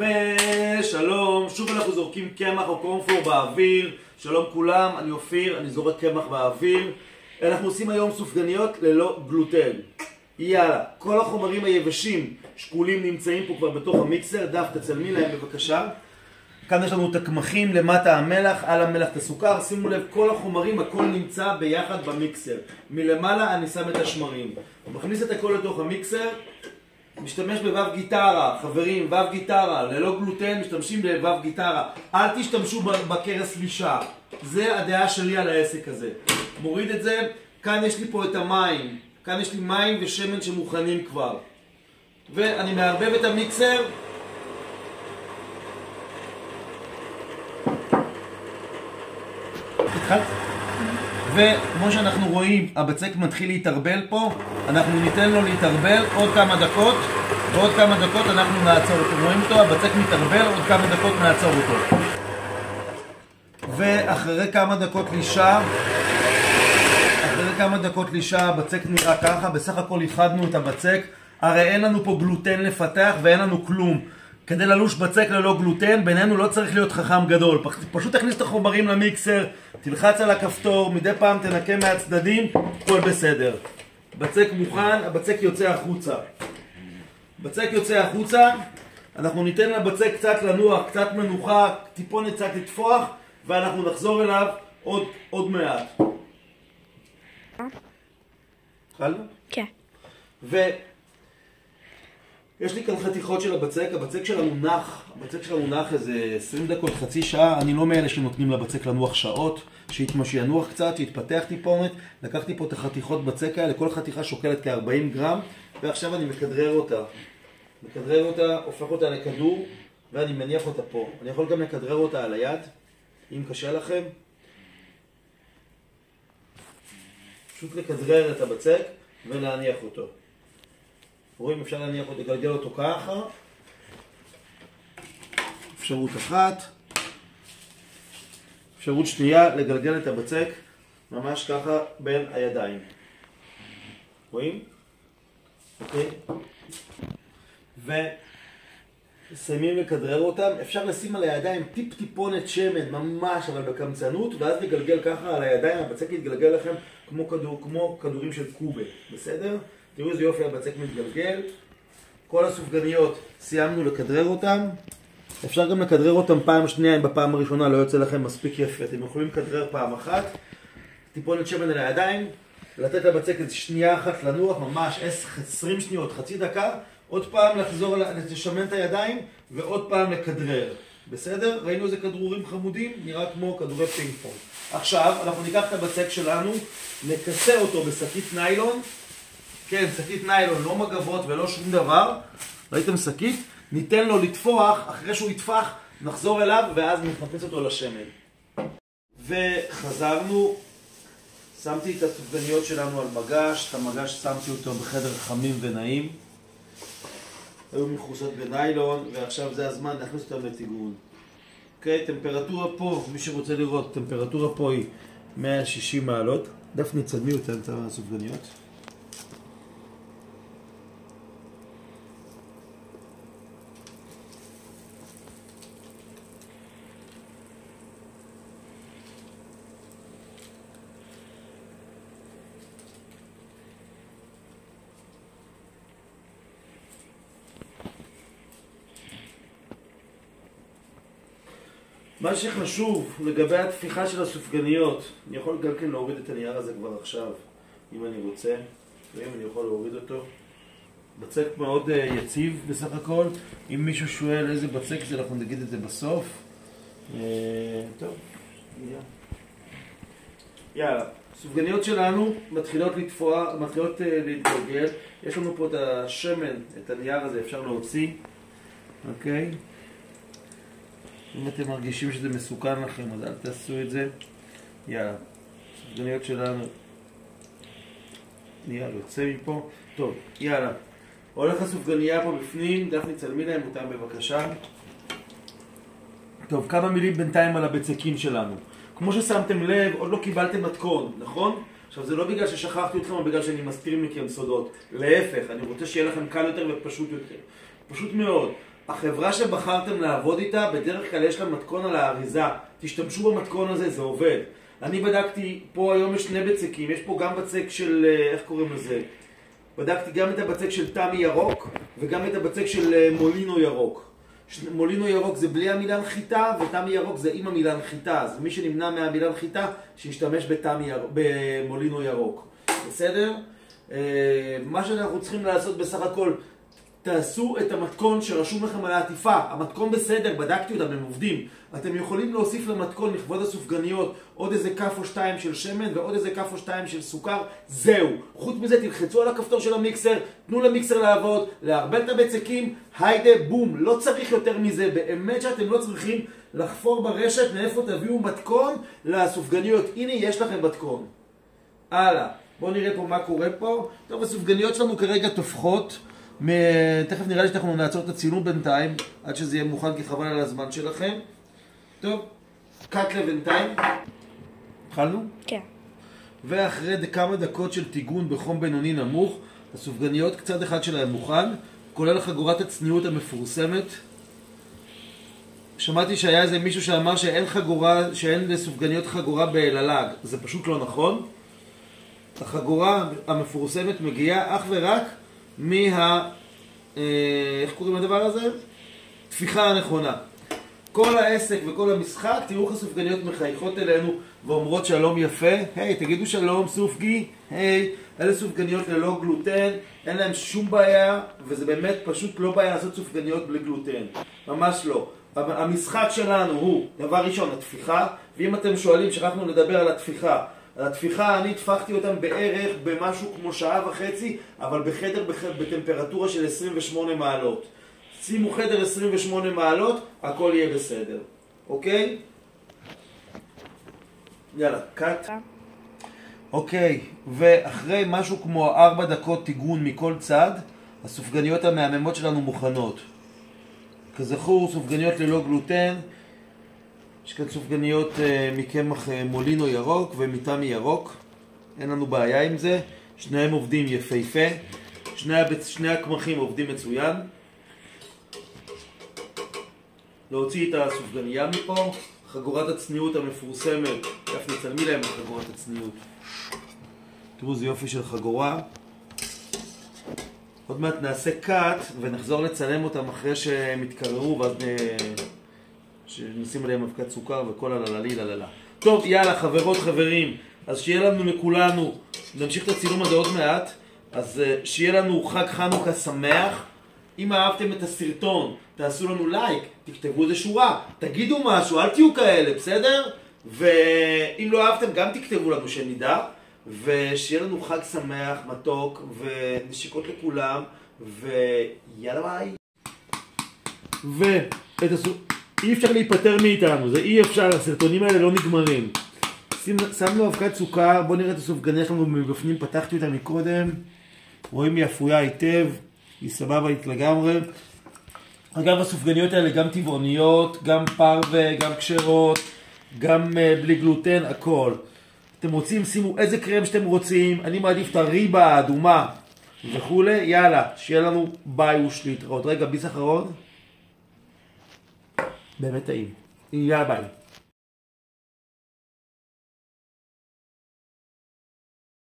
ושלום, שוב אנחנו זורקים קמח או קורנפלור באוויר. שלום כולם, אני אופיר, אני זורק קמח באוויר. אנחנו עושים היום סופגניות ללא גלוטן. יאללה, כל החומרים היבשים שקולים נמצאים פה כבר בתוך המיקסר. דף, תצלמי להם בבקשה. כאן יש לנו את הקמחים, למטה המלח, על המלח את הסוכר. שימו לב, כל החומרים, הכל נמצא ביחד במיקסר. מלמעלה אני שם את השמרים. מכניס את הכל לתוך המיקסר. משתמש בוו גיטרה, חברים, וו גיטרה, ללא גלוטן, משתמשים בוו גיטרה. אל תשתמשו בקרס לישה. זה הדעה שלי על העסק הזה. מוריד את זה, כאן יש לי פה את המים. כאן יש לי מים ושמן שמוכנים כבר. ואני מערבב את המיקסר. וכמו שאנחנו רואים, הבצק מתחיל להתערבל פה. אנחנו ניתן לו להתערבל עוד כמה דקות, ועוד כמה דקות אנחנו נעצור אותו. רואים אותו? הבצק מתערבל, עוד כמה דקות נעצור אותו. ואחרי כמה דקות לישה, הבצק נראה ככה. בסך הכל איחדנו את הבצק. הרי אין לנו פה גלוטן לפתח ואין לנו כלום. כדי ללוש בצק ללא גלוטן, בינינו לא צריך להיות חכם גדול. פשוט תכניס את החומרים למיקסר, תלחץ על הכפתור, מדי פעם תנקה מהצדדים, הכל בסדר. בצק מוכן, הבצק יוצא החוצה. אנחנו ניתן לבצק קצת לנוח, קצת מנוחה, טיפונת קצת לתפוח, ואנחנו נחזור אליו עוד מעט. התחלנו? כן. יש לי כאן חתיכות של הבצק. הבצק שלנו נח איזה 20 דקות, חצי שעה. אני לא מאלה שנותנים לבצק לנוח שעות, שינוח קצת, שיתפתח טיפונת. לקחתי פה את החתיכות בצק האלה, כל חתיכה שוקלת כ-40 גרם, ועכשיו אני מכדרר אותה, הופך אותה לכדור, ואני מניח אותה פה. אני יכול גם לכדרר אותה על היד, אם קשה לכם. פשוט לכדרר את הבצק ולהניח אותו. רואים, אפשר להניח אותו, לגלגל אותו ככה. אפשרות אחת. אפשרות שנייה, לגלגל את הבצק ממש ככה בין הידיים. רואים? אוקיי? וסיימים לכדרר אותם. אפשר לשים על הידיים טיפונת שמן, ממש, אבל בקמצנות, ואז לגלגל ככה על הידיים. הבצק יתגלגל לכם כמו כדורים של קובה. בסדר? תראו איזה יופי, הבצק מתגלגל. כל הסופגניות סיימנו לכדרר אותם. אפשר גם לכדרר אותם פעם שנייה, אם בפעם הראשונה לא יוצא לכם מספיק יפה. אתם יכולים לכדרר פעם אחת, טיפונת שמן על הידיים, לתת לבצק איזה שנייה אחת לנוח, ממש 20 שניות, חצי דקה, עוד פעם לחזור, לשמן את הידיים, ועוד פעם לכדרר. בסדר? ראינו איזה כדרורים חמודים? נראה כמו כדורי פינג פונג. עכשיו, אנחנו ניקח את הבצק שלנו, נכסה אותו בשקית ניילון. כן, שקית ניילון, לא מגבות ולא שום דבר. ראיתם שקית? ניתן לו לתפוח, אחרי שהוא יתפח, נחזור אליו ואז נכניס אותו לשמן. וחזרנו, שמתי את הסופגניות שלנו על מגש, את המגש שמתי אותו בחדר חמים ונעים. היו מכוסות בניילון, ועכשיו זה הזמן להכניס אותם לטיגון. אוקיי, טמפרטורה פה, מי שרוצה לראות, טמפרטורה פה היא 160 מעלות. דפני, צלמי אותם את הסופגניות. מה שחשוב לגבי התפיחה של הסופגניות, אני יכול גם כן להוריד את הנייר הזה כבר עכשיו, אם אני רוצה, ואם אני יכול להוריד אותו. בצק מאוד יציב בסך הכל. אם מישהו שואל איזה בצק זה, אנחנו נגיד את זה בסוף. טוב, יאללה. הסופגניות שלנו מתחילות לתפוח, מתחילות להתגלגל. יש לנו פה את השמן, את הנייר הזה, אפשר להוציא. אוקיי? אם אתם מרגישים שזה מסוכן לכם, אז אל תעשו את זה. יאללה, הסופגניות שלנו נייר יוצא מפה. טוב, יאללה. הולך הסופגניה פה בפנים, דפני צלמי להם אותם בבקשה. טוב, כמה מילים בינתיים על הבצקים שלנו. כמו ששמתם לב, עוד לא קיבלתם מתכון, נכון? עכשיו זה לא בגלל ששכחתי אתכם, או בגלל שאני מסתיר מכם סודות. להפך, אני רוצה שיהיה לכם קל יותר ופשוט יותר. פשוט מאוד. החברה שבחרתם לעבוד איתה, בדרך כלל יש לה מתכון על האריזה. תשתמשו במתכון הזה, זה עובד. אני בדקתי, פה היום יש 2 בצקים, יש פה גם בצק של, איך קוראים לזה? בדקתי גם את הבצק של תמי ירוק, וגם את הבצק של מולינו ירוק. מולינו ירוק זה בלי המילה נחיתה, ותמי ירוק זה עם המילה נחיתה. אז מי שנמנע מהמילה נחיתה, שישתמש במולינו ירוק. בסדר? מה שאנחנו צריכים לעשות בסך הכל, תעשו את המתכון שרשום לכם על העטיפה. המתכון בסדר, בדקתי אותם, הם עובדים. אתם יכולים להוסיף למתכון לכבוד הסופגניות עוד איזה כף או 2 של שמן ועוד איזה כף או 2 של סוכר. זהו. חוץ מזה תלחצו על הכפתור של המיקסר, תנו למיקסר לעבוד, להרבל את הבצקים, היידה, בום. לא צריך יותר מזה. באמת שאתם לא צריכים לחפור ברשת מאיפה תביאו מתכון לסופגניות. הנה יש לכם מתכון. הלאה. בואו נראה פה מה קורה פה. טוב, הסופגניות שלנו כרגע תופחות. תכף נראה לי שאנחנו נעצור את הצילום בינתיים, עד שזה יהיה מוכן כי חבל על הזמן שלכם. טוב, קאט לבינתיים. התחלנו? כן. ואחרי כמה דקות של טיגון בחום בינוני נמוך, הסופגניות קצת אחד שלהם מוכן, כולל חגורת הצניעות המפורסמת. שמעתי שהיה איזה מישהו שאמר שאין לסופגניות חגורה באללג. זה פשוט לא נכון. החגורה המפורסמת מגיעה אך ורק איך קוראים לדבר הזה? תפיחה הנכונה. כל העסק וכל המשחק, תראו איך הסופגניות מחייכות אלינו ואומרות שלום יפה. היי, תגידו שלום סופגי. היי, אלה סופגניות ללא גלוטן, אין להם שום בעיה, וזה באמת פשוט לא בעיה לעשות סופגניות בלי גלוטן. ממש לא. המשחק שלנו הוא, דבר ראשון, התפיחה, ואם אתם שואלים, שכחנו לדבר על התפיחה. על התפיחה אני תפחתי אותם בערך במשהו כמו 1.5 שעה, אבל בחדר בטמפרטורה של 28 מעלות. שימו חדר 28 מעלות, הכל יהיה בסדר. אוקיי? יאללה, קאט. אוקיי, ואחרי משהו כמו 4 דקות טיגון מכל צד, הסופגניות המהממות שלנו מוכנות. כזכור, סופגניות ללא גלוטן. יש כאן סופגניות מקמח מולינו ירוק ומתמי ירוק. אין לנו בעיה עם זה. שניהם עובדים יפהפה. שני הקמחים עובדים מצוין. להוציא את הסופגניה מפה. חגורת הצניעות המפורסמת. יפה, נצלמי להם את חגורת הצניעות. תראו, זה יופי של חגורה. עוד מעט נעשה קאט ונחזור לצלם אותם אחרי שהם יתקררו ואז שנשים עליהם אבקת סוכר וכל הלללי לללה. טוב, יאללה, חברות, חברים. אז שיהיה לנו לכולנו, נמשיך את הצילום הזה עוד מעט, אז שיהיה לנו חג חנוכה שמח. אם אהבתם את הסרטון, תעשו לנו לייק, תכתבו איזה שורה, תגידו משהו, אל תהיו כאלה, בסדר? ואם לא אהבתם, גם תכתבו לנו שנדע. ושיהיה לנו חג שמח, מתוק, ונשיקות לכולם, ויאללה ביי. אי אפשר להיפטר מאיתנו, זה אי אפשר, הסרטונים האלה לא נגמרים. שמנו אבקת סוכר, בואו נראה את הסופגניה שלנו מבפנים, פתחתי אותה מקודם. רואים היא אפויה היטב, היא סבבה לגמרי. אגב, הסופגניות האלה גם טבעוניות, גם פרווה, גם כשרות, גם בלי גלוטן, הכל. אתם רוצים, שימו איזה קרם שאתם רוצים, אני מעדיף את הריבה האדומה וכולי. יאללה, שיהיה לנו ביי ושלהתראות. רגע, ביס אחרון. באמת טעים. יאללה ביי.